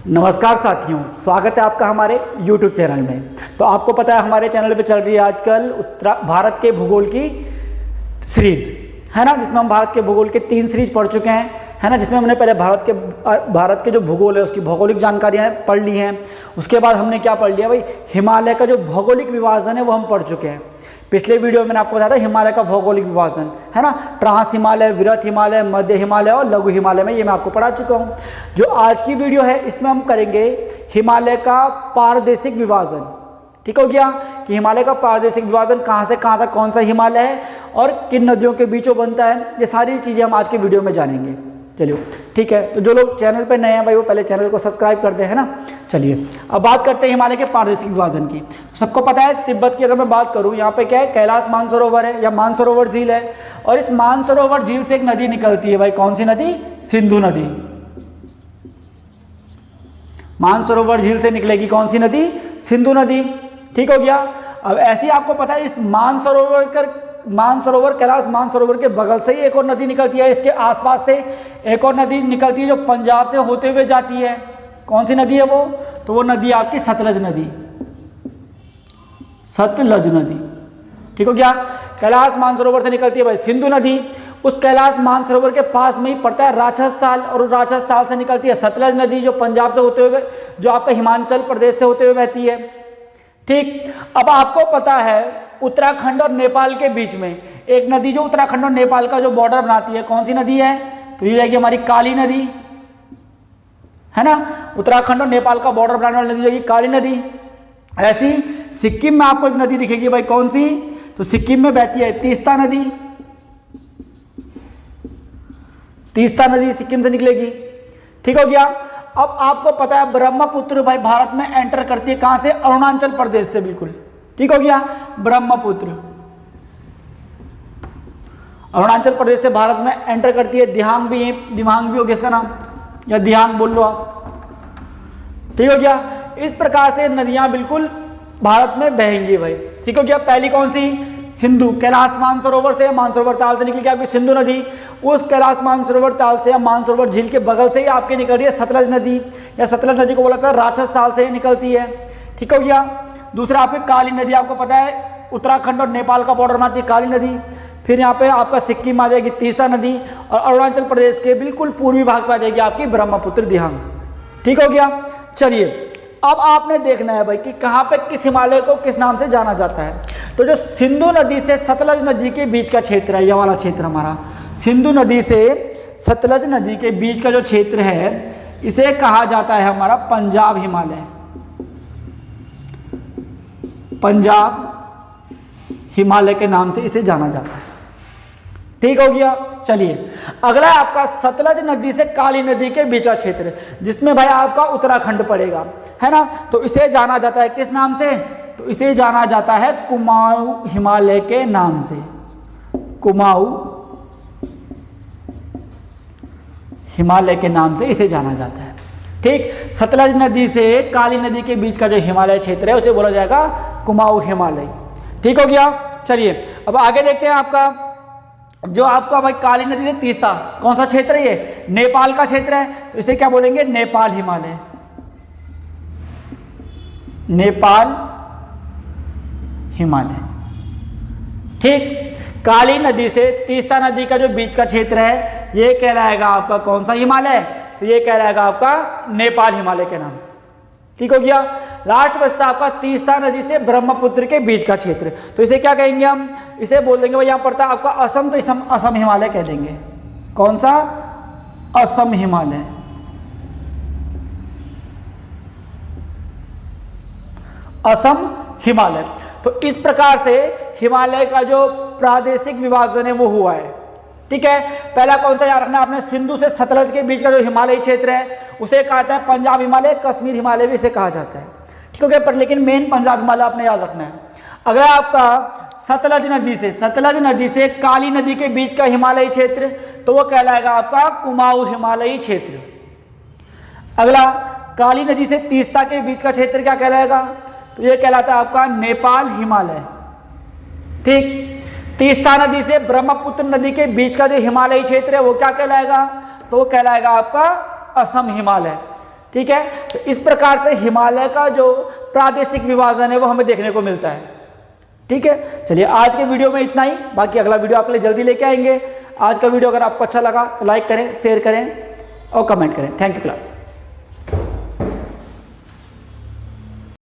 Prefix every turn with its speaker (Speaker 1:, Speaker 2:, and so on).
Speaker 1: नमस्कार साथियों, स्वागत है आपका हमारे YouTube चैनल में। तो आपको पता है हमारे चैनल पे चल रही है आजकल भारत के भूगोल की सीरीज़, है ना, जिसमें हम भारत के भूगोल के 3 सीरीज पढ़ चुके हैं, है ना, जिसमें हमने पहले भारत के जो भूगोल है उसकी भौगोलिक जानकारियाँ पढ़ ली हैं। उसके बाद हमने क्या पढ़ लिया भाई, हिमालय का जो भौगोलिक विभाजन है वो हम पढ़ चुके हैं। पिछले वीडियो में मैंने आपको बताया था हिमालय का भौगोलिक विभाजन, है ना, ट्रांस हिमालय, वृहत हिमालय, मध्य हिमालय और लघु हिमालय में, ये मैं आपको पढ़ा चुका हूँ। जो आज की वीडियो है इसमें हम करेंगे हिमालय का पारदेशिक विभाजन। ठीक हो गया कि हिमालय का पारदेशिक विभाजन कहाँ से कहाँ तक कौन सा हिमालय है और किन नदियों के बीचों बनता है, ये सारी चीज़ें हम आज के वीडियो में जानेंगे। चलिए ठीक है, तो जो लोग चैनल पे नए हैं भाई वो पहले चैनल को सब्सक्राइब कर दें, है ना। चलिए अब बात करते हैं हिमालय के पारदेशिक विभाजन की। तो सबको पता है तिब्बत की अगर मैं बात करूं, यहाँ पे क्या है, कैलाश मानसरोवर है या मानसरोवर झील है, और इस मानसरोवर झील से एक नदी निकलती है भाई, कौन सी नदी, सिंधु नदी। मानसरोवर झील से निकलेगी कौन सी नदी, सिंधु नदी। ठीक हो गया। अब ऐसी आपको पता है इस मानसरोवर कैलाश मानसरोवर के बगल से ही एक और नदी निकलती है, इसके आसपास से एक और नदी निकलती है जो पंजाब से होते हुए जाती है। कौन सी नदी है वो, तो वो नदी आपकी सतलज नदी, सतलज नदी। ठीक हो गया। कैलाश मानसरोवर से निकलती है भाई सिंधु नदी, उस कैलाश मानसरोवर के पास में ही पड़ता है राजस्थान, और राजस्थान से निकलती है सतलज नदी जो पंजाब से होते हुए, जो आपका हिमाचल प्रदेश से होते हुए बहती है। ठीक, अब आपको पता है उत्तराखंड और नेपाल के बीच में एक नदी जो उत्तराखंड और नेपाल का जो बॉर्डर बनाती है, कौन सी नदी है, तो ये जाएगी हमारी काली नदी, है ना। उत्तराखंड और नेपाल का बॉर्डर बनाने वाली नदी जाएगी काली नदी। ऐसी सिक्किम में आपको एक नदी दिखेगी भाई, कौन सी, तो सिक्किम में बहती है तीस्ता नदी। तीस्ता नदी सिक्किम से निकलेगी। ठीक हो गया। अब आपको पता है ब्रह्मपुत्र भाई भारत में एंटर करती है, कहां से, अरुणाचल प्रदेश से, बिल्कुल। ठीक हो गया। ब्रह्मपुत्र अरुणाचल प्रदेश से भारत में एंटर करती है। दिहांग भी हो गया इसका नाम, या दिहांग बोल लो आप। ठीक हो गया। इस प्रकार से नदियां बिल्कुल भारत में बहेंगी भाई। ठीक हो गया। पहली कौन सी, सिंधु, कैलाश मानसरोवर से, मानसरोवर ताल से निकल के आपकी सिंधु नदी, उस कैलाश मानसरोवर ताल से या मानसरोवर झील के बगल से ही आपके निकल रही है सतलज नदी, या सतलज नदी को बोला था राजस्थान से निकलती है। ठीक हो गया। दूसरा आपकी काली नदी, आपको पता है उत्तराखंड और नेपाल का बॉर्डर बनाती है काली नदी। फिर यहाँ पे आपका सिक्किम आ जाएगी तीस्ता नदी, और अरुणाचल प्रदेश के बिल्कुल पूर्वी भाग पर आ जाएगी आपकी ब्रह्मपुत्र दिहांग। ठीक हो गया। चलिए अब आपने देखना है भाई कि कहाँ पे किस हिमालय को किस नाम से जाना जाता है। तो जो सिंधु नदी से सतलज नदी के बीच का क्षेत्र है, यह वाला क्षेत्र हमारा, सिंधु नदी से सतलज नदी के बीच का जो क्षेत्र है इसे कहा जाता है हमारा पंजाब हिमालय। पंजाब हिमालय के नाम से इसे जाना जाता है। ठीक हो गया। चलिए अगला है आपका सतलज नदी से काली नदी के बीच का क्षेत्र, जिसमें भाई आपका उत्तराखंड पड़ेगा, है ना। तो इसे जाना जाता है किस नाम से, तो इसे जाना जाता है कुमाऊं हिमालय के नाम से। कुमाऊं हिमालय के नाम से इसे जाना जाता है। ठीक, सतलज नदी से काली नदी के बीच का जो हिमालय क्षेत्र है उसे बोला जाएगा कुमाऊं हिमालय। ठीक हो गया। चलिए अब आगे देखते हैं आपका जो आपका भाई काली नदी से तीस्ता, कौन सा क्षेत्र है ये, नेपाल का क्षेत्र है, तो इसे क्या बोलेंगे, नेपाल हिमालय। नेपाल हिमालय। ठीक, काली नदी से तीस्ता नदी का जो बीच का क्षेत्र है ये कहलाएगा आपका कौन सा हिमालय, तो ये कहलाएगा आपका नेपाल हिमालय के नाम से। ठीक हो गया। लास्ट बचता आपका तीस्ता नदी से ब्रह्मपुत्र के बीच का क्षेत्र, तो इसे क्या कहेंगे हम, इसे बोल देंगे भाई, यहाँ पड़ता है आपका असम, तो असम हिमालय कह देंगे। कौन सा, असम हिमालय। असम हिमालय। तो इस प्रकार से हिमालय का जो प्रादेशिक विभाजन है वो हुआ है। ठीक है। पहला कौन सा याद रखना आपने, सिंधु से सतलज के बीच का जो हिमालयी क्षेत्र है उसे कहता है पंजाब हिमालय, कश्मीर हिमालय भी इसे कहा जाता है। ठीक हो गया। पर लेकिन मेन पंजाब हिमालय आपने याद रखना है। अगला आपका सतलज नदी से काली नदी के बीच का हिमालयी क्षेत्र, तो वो कहलाएगा आपका कुमाऊं हिमालयी क्षेत्र। अगला काली नदी से तीस्ता के बीच का क्षेत्र क्या कहलाएगा, तो ये कहलाता है आपका नेपाल हिमालय। ठीक, तीस्ता नदी से ब्रह्मपुत्र नदी के बीच का जो हिमालयी क्षेत्र है वो क्या कहलाएगा, तो वो कहलाएगा आपका असम हिमालय। ठीक है। तो इस प्रकार से हिमालय का जो प्रादेशिक विभाजन है वो हमें देखने को मिलता है। ठीक है, चलिए आज के वीडियो में इतना ही, बाकी अगला वीडियो आपके लिए जल्दी लेके आएंगे। आज का वीडियो अगर आपको अच्छा लगा तो लाइक करें, शेयर करें और कमेंट करें। Thank you class.